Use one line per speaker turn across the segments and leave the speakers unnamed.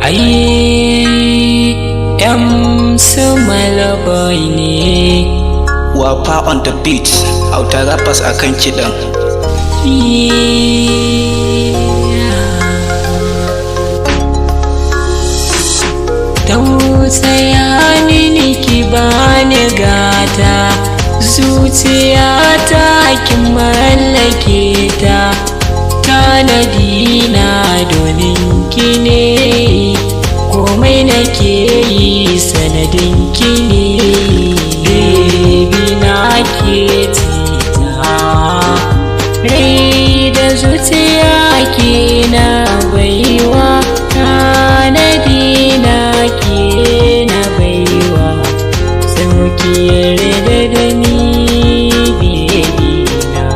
Ai su Malaboy ne.
Wafa on the beat, auta rappers akan kiɗan.
Tausaya mini ki bani gata, zuciyata ki mallake ta, tanadi na domin ki ne, komai nake yi sanadin ki ne. Baby na ke tita, rai da zuciya ke na baiwa, tanadi na ke na baiwa, sauki yarda da ni baby na.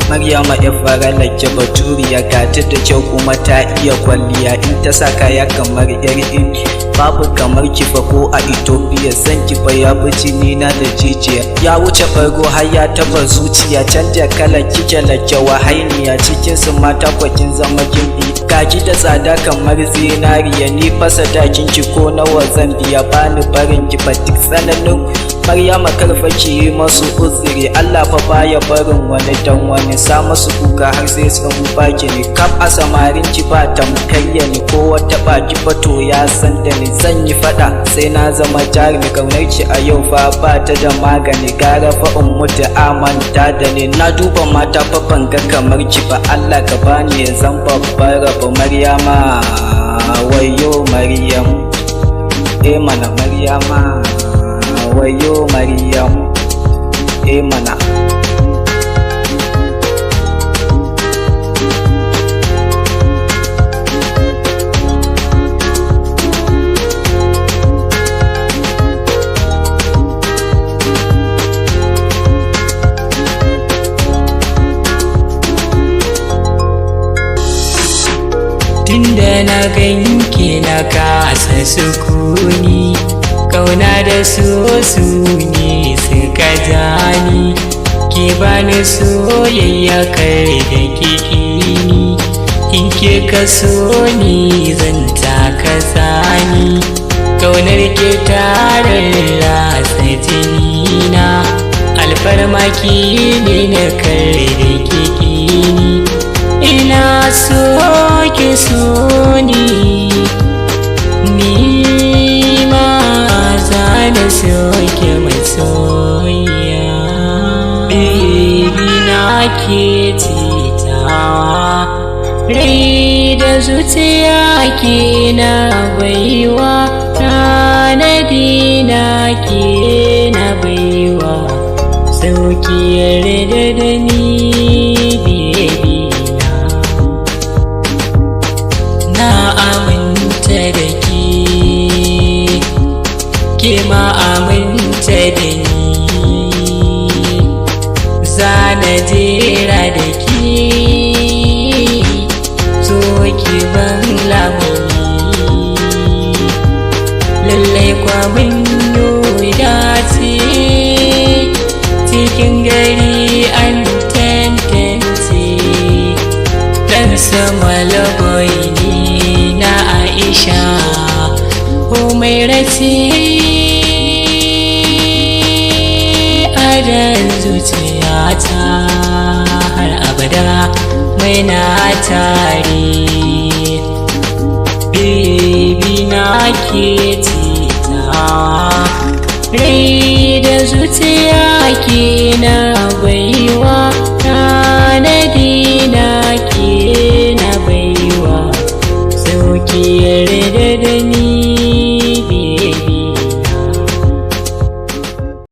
Maryama ya fara lake baturiya, gata da kyau kuma ta iya kwalliya, in ta sa kaya kamar yar inki, babu kamar kifa ko a Ethiopia. San kifa ya fi jini na da jijiya, ya wuce farko har ya taba zuciya, canja kala kike lake wahainiya, cikin su mata kwakin zama gimbi, gaji da tsada kamar zinariya, ni fasa dakin ki ko nawa zan biya, bani barin ki fa duk tsananin Maryama karfa ki yi masu uzuri, Allah fa baya barin wani dan wani, sa masu kuka har sai sun baki ni, kaf a samarin ki ba tamkayya ni, ko wata baki fato ya san da ni, zan yi fada sai na zama jarumi, kaunar ki a yau fa ba ta da magani, gara fa in mutu amanta da ni, na duba mata fa ban ga kamar ki ba, Allah ka bani ya zan babbar rabu. Maryama wayo Maryam, mana Maryama wayo Maryam, mana.
Tunda na ganki na kasa sukuni, kauna da su ne suka jani, ki bani soyayya kai da kikini, in ke ka so ni zan taka sani, kaunar ke tarin rasa jinina, alfarmaki ne na kai da kikini, ina so ki so ni na soke masoya. Baby na ke titawa, rai da zuciya ke na baiwa, tanadi na ke na baiwa, sauki yarda da ni baby na aminta da ke ma aminta da ni, zana jera da ke, so ki ban lamuni, lallai kwamin yoyi dace, cikin gari an tantance, dan sama Malaboy ne na Aisha Humairati, adan zuciyata har abada mai na tare. Baby na ke tita, rai da zuciya ke na baiwa.